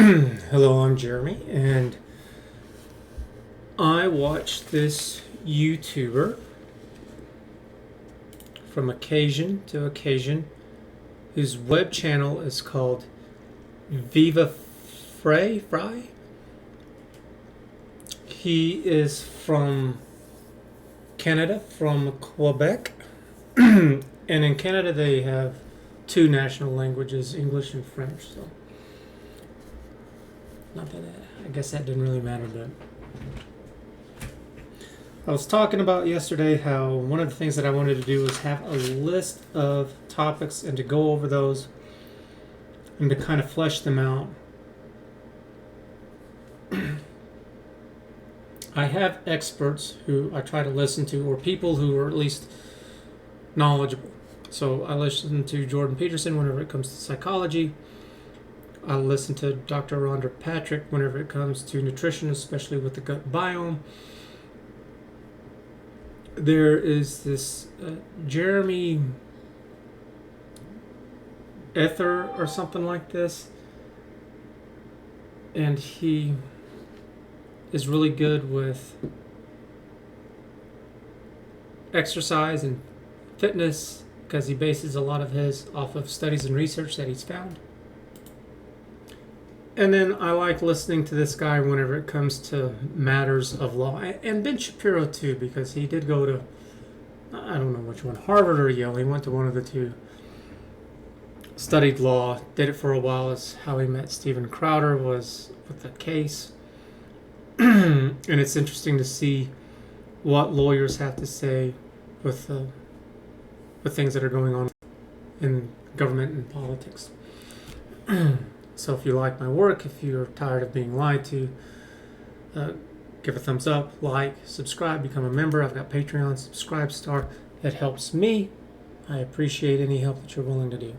Hello, I'm Jeremy, and I watch this YouTuber from occasion to occasion whose web channel is called Viva Frei. He is from Canada, from Quebec, and in Canada they have two national languages, English and French. So, not that I guess that didn't really matter, but I was talking about yesterday how one of the things that I wanted to do was have a list of topics and to go over those and to kind of flesh them out. I have experts who I try to listen to, or people who are at least knowledgeable. So I listen to Jordan Peterson whenever it comes to psychology. I listen to Dr. Rhonda Patrick whenever it comes to nutrition, especially with the gut biome. There is this Jeremy Ether or something like this, and he is really good with exercise and fitness because he bases a lot of his off of studies and research that he's found. And then I like listening to this guy whenever it comes to matters of law. And Ben Shapiro too, because he did go to, I don't know which one, Harvard or Yale. He went to one of the two. Studied law, did it for a while. Is how he met Steven Crowder, was with the case. And it's interesting to see what lawyers have to say with things that are going on in government and politics. So if you like my work, if you're tired of being lied to, give a thumbs up, like, subscribe, become a member. I've got Patreon, Subscribestar. That helps me. I appreciate any help that you're willing to do.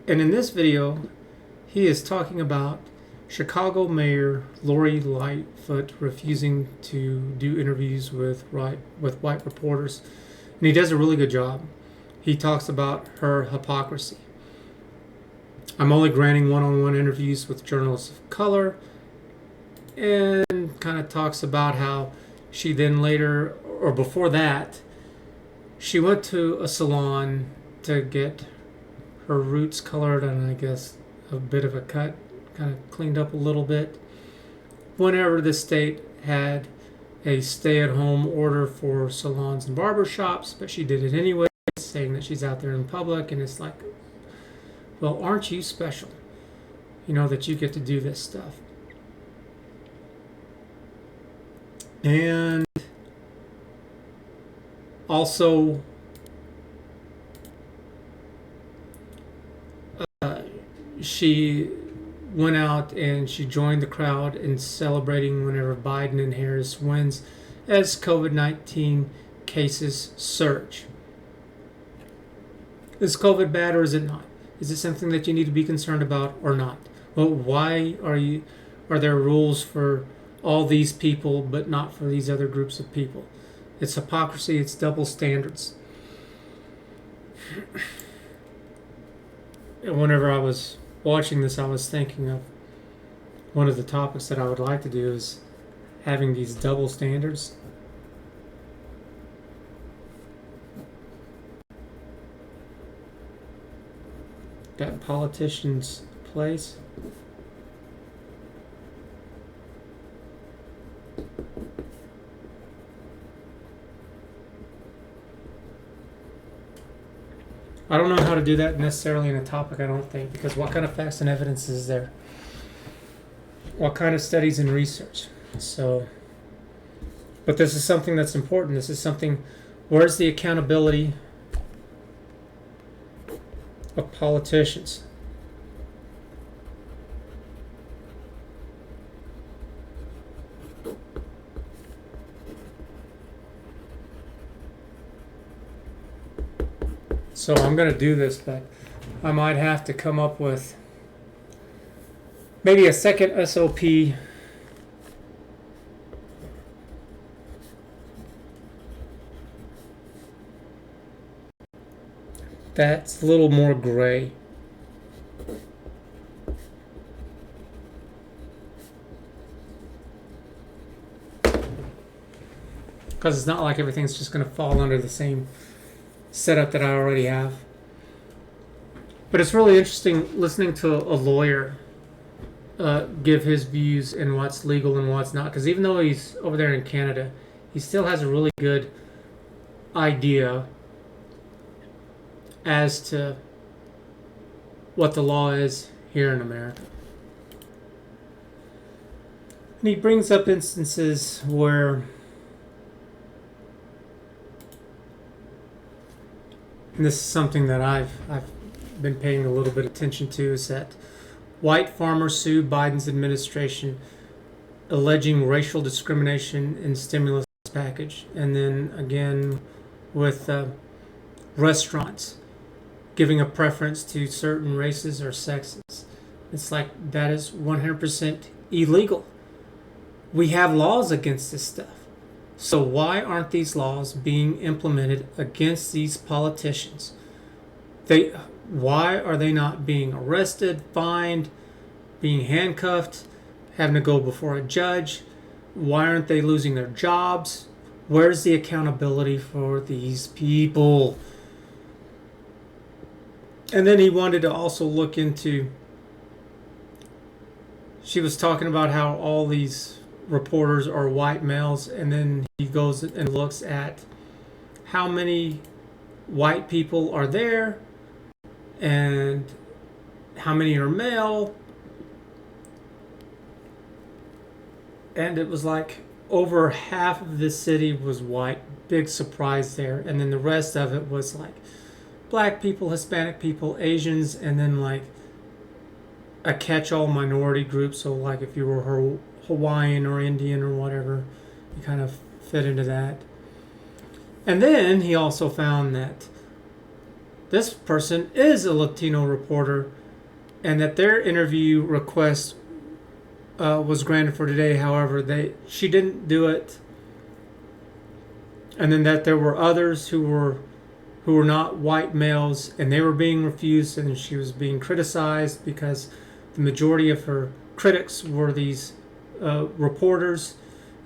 And in this video, he is talking about Chicago Mayor Lori Lightfoot refusing to do interviews with white reporters. And he does a really good job. He talks about her hypocrisy. I'm only granting one-on-one interviews with journalists of color, and kind of talks about how she then later, or before that, she went to a salon to get her roots colored and I guess a bit of a cut, kind of cleaned up a little bit. Whenever the state had a stay-at-home order for salons and barbershops, but she did it anyway, saying that she's out there in public, and it's like, well, aren't you special? You know, that you get to do this stuff. And also, she went out and she joined the crowd in celebrating whenever Biden and Harris wins as COVID-19 cases surge. Is COVID bad or is it not? Is it something that you need to be concerned about or not? Well, why are there rules for all these people but not for these other groups of people? It's hypocrisy, it's double standards. And whenever I was watching this, I was thinking of one of the topics that I would like to do is having these double standards. Got politicians' place. I don't know how to do that necessarily in a topic, I don't think, because what kind of facts and evidence is there? What kind of studies and research? So, but this is something that's important. This is something, where's the accountability of politicians? So I'm going to do this, but I might have to come up with maybe a second SOP that's a little more gray. because it's not like everything's just going to fall under the same setup that I already have. But it's really interesting listening to a lawyer give his views and what's legal and what's not. Because even though he's over there in Canada, he still has a really good idea as to what the law is here in America. And he brings up instances where, and this is something that I've been paying a little bit of attention to, is that white farmers sue Biden's administration alleging racial discrimination in stimulus package. And then again with restaurants giving a preference to certain races or sexes. It's like that is 100% illegal. We have laws against this stuff. So why aren't these laws being implemented against these politicians? Why are they not being arrested, fined, being handcuffed, having to go before a judge? Why aren't they losing their jobs? Where's the accountability for these people? And then he wanted to also look into, she was talking about how all these reporters are white males, and then he goes and looks at how many white people are there and how many are male, and it was like over half of the city was white. Big surprise there. And then the rest of it was like black people, Hispanic people, Asians, and then like a catch-all minority group. So like if you were Hawaiian or Indian or whatever, you kind of fit into that. And then he also found that this person is a Latino reporter and that their interview request was granted for today. However, she didn't do it. And then that there were others who were not white males and they were being refused, and she was being criticized because the majority of her critics were these reporters,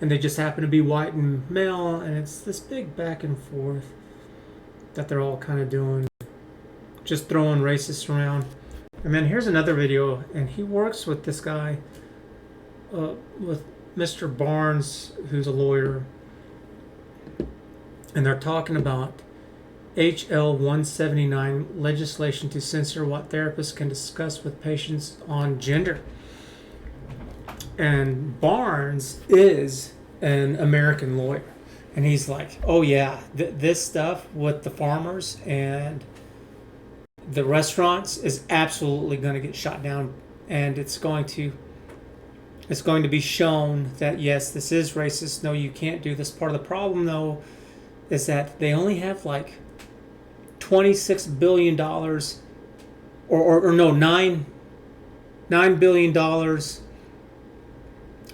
and they just happen to be white and male, and it's this big back and forth that they're all kind of doing, just throwing racists around. And then here's another video, and he works with this guy, with Mr. Barnes, who's a lawyer, and they're talking about HL 179 legislation to censor what therapists can discuss with patients on gender. And Barnes is an American lawyer, and he's like, oh yeah, this stuff with the farmers and the restaurants is absolutely going to get shot down, and it's going to be shown that yes, this is racist. No, you can't do this. Part of the problem though is that they only have like $26 billion or no, $9 billion,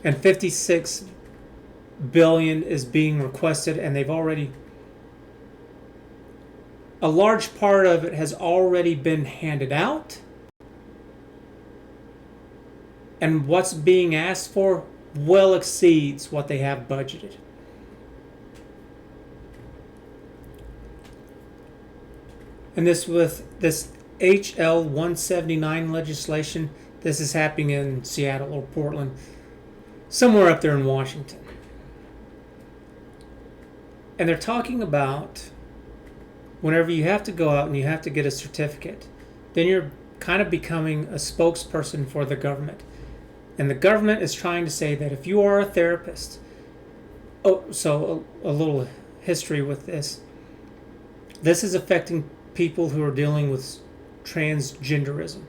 and 56 billion is being requested, and they've already, a large part of it has already been handed out, and what's being asked for well exceeds what they have budgeted. And this with this HL 179 legislation, this is happening in Seattle or Portland, somewhere up there in Washington. And they're talking about whenever you have to go out and you have to get a certificate, then you're kind of becoming a spokesperson for the government. And the government is trying to say that if you are a therapist, so a little history with this. This is affecting people who are dealing with transgenderism.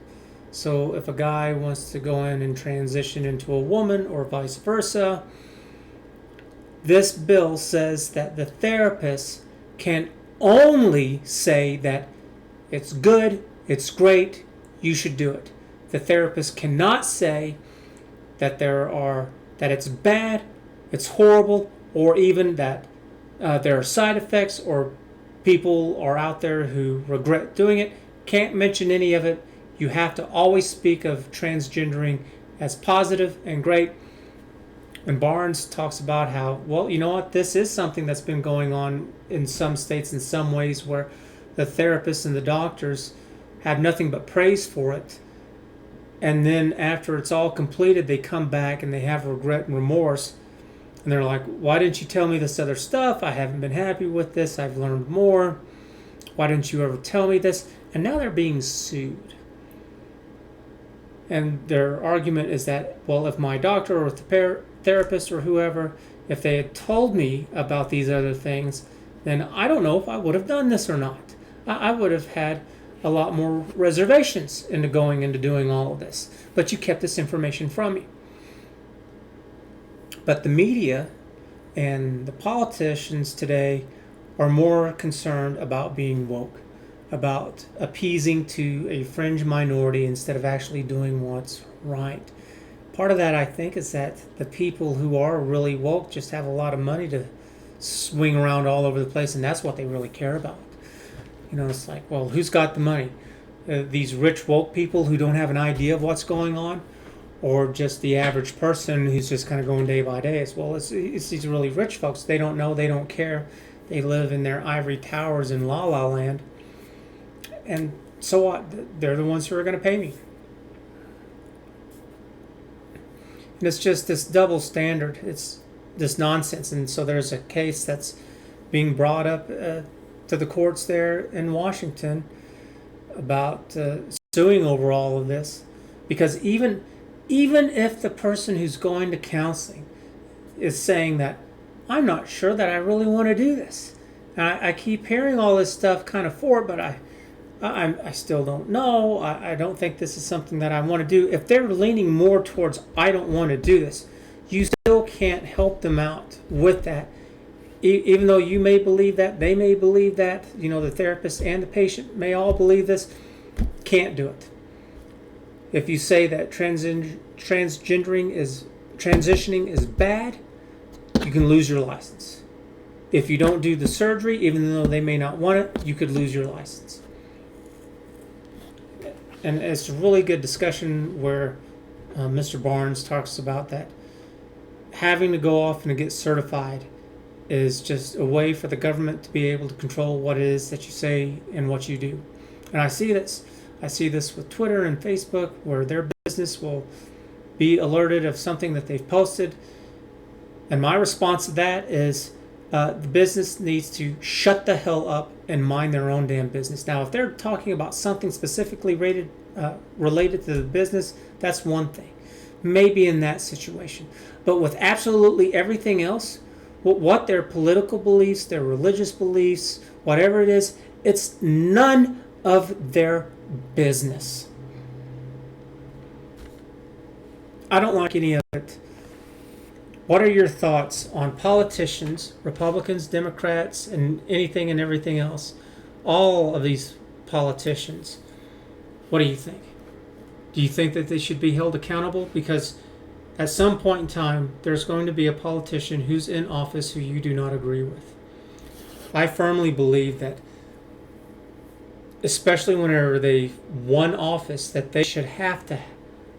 So if a guy wants to go in and transition into a woman or vice versa, this bill says that the therapist can only say that it's good, it's great, you should do it. The therapist cannot say that that it's bad, it's horrible, or even that there are side effects or people are out there who regret doing it. Can't mention any of it. You have to always speak of transgendering as positive and great. And Barnes talks about how, well, you know what, this is something that's been going on in some states in some ways, where the therapists and the doctors have nothing but praise for it. And then after it's all completed, they come back and they have regret and remorse. And they're like, why didn't you tell me this other stuff? I haven't been happy with this. I've learned more. Why didn't you ever tell me this? And now they're being sued. And their argument is that, well, if my doctor or therapist or whoever, if they had told me about these other things, then I don't know if I would have done this or not. I would have had a lot more reservations into going into doing all of this. But you kept this information from me. But the media and the politicians today are more concerned about being woke, about appeasing to a fringe minority instead of actually doing what's right. Part of that, I think, is that the people who are really woke just have a lot of money to swing around all over the place, and that's what they really care about. It's like, well, who's got the money? These rich woke people who don't have an idea of what's going on, or just the average person who's just kind of going day by day? Well, it's these really rich folks. They don't know, they don't care. They live in their ivory towers in La La Land. And so what? They're the ones who are going to pay me. And it's just this double standard. It's this nonsense. And so there's a case that's being brought up to the courts there in Washington about suing over all of this. Because even if the person who's going to counseling is saying that, I'm not sure that I really want to do this. And I keep hearing all this stuff kind of for it, but I still don't know. I don't think this is something that I want to do. If they're leaning more towards, I don't want to do this, you still can't help them out with that. Even though you may believe that, they may believe that, the therapist and the patient may all believe this, can't do it. If you say that transitioning is bad, you can lose your license. If you don't do the surgery, even though they may not want it, you could lose your license. And it's a really good discussion where Mr. Barnes talks about that having to go off and to get certified is just a way for the government to be able to control what it is that you say and what you do. And I see this with Twitter and Facebook, where their business will be alerted of something that they've posted. And my response to that is the business needs to shut the hell up and mind their own damn business. Now, if they're talking about something specifically related to the business, that's one thing. Maybe in that situation. But with absolutely everything else, what their political beliefs, their religious beliefs, whatever it is, it's none of their business. I don't like any of it. What are your thoughts on politicians, Republicans, Democrats, and anything and everything else? All of these politicians. What do you think? Do you think that they should be held accountable? Because at some point in time, there's going to be a politician who's in office who you do not agree with. I firmly believe that, especially whenever they won office, that they should have to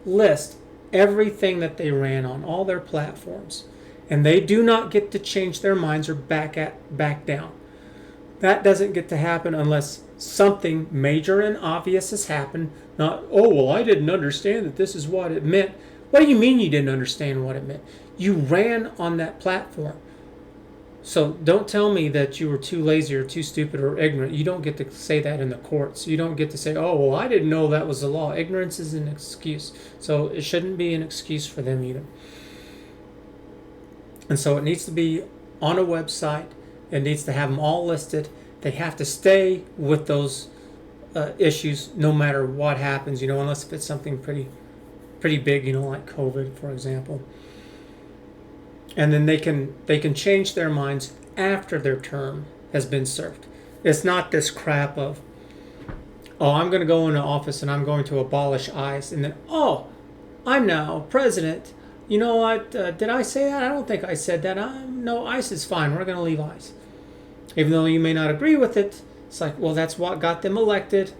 list everything that they ran on, all their platforms. And they do not get to change their minds or back down. That doesn't get to happen unless something major and obvious has happened. Not, oh, well, I didn't understand that this is what it meant. What do you mean you didn't understand what it meant? You ran on that platform. So don't tell me that you were too lazy or too stupid or ignorant. You don't get to say that in the courts. You don't get to say, oh, well, I didn't know that was the law. Ignorance is an excuse. So it shouldn't be an excuse for them either. And so it needs to be on a website. It needs to have them all listed. They have to stay with those issues no matter what happens, unless if it's something pretty big, like COVID, for example. And then they can change their minds after their term has been served. It's not this crap of, oh, I'm going to go into office and I'm going to abolish ICE, and then, oh, I'm now president. You know what? Did I say that? I don't think I said that. No, ICE is fine. We're going to leave ICE. Even though you may not agree with it, it's like, well, that's what got them elected,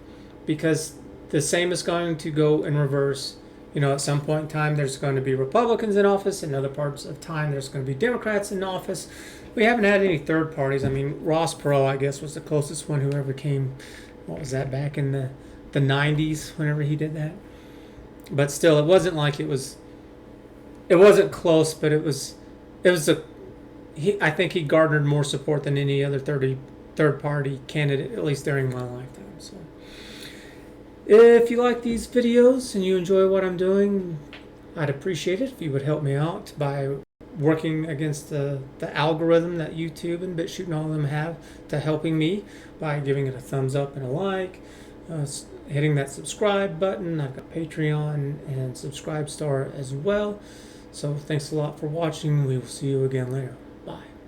because the same is going to go in reverse At some point in time, there's going to be Republicans in office. In other parts of time, there's going to be Democrats in office. We haven't had any third parties. I mean, Ross Perot, I guess, was the closest one who ever came. What was that, back in the 90s, whenever he did that? But still, it wasn't like it was. It wasn't close, but it was. It was a. I think he garnered more support than any other third party candidate, at least during my lifetime. So, if you like these videos and you enjoy what I'm doing, I'd appreciate it if you would help me out by working against the algorithm that YouTube and Bitchute and all of them have to helping me by giving it a thumbs up and a like, hitting that subscribe button. I've got Patreon and Subscribe Star as well. So thanks a lot for watching. We will see you again later. Bye.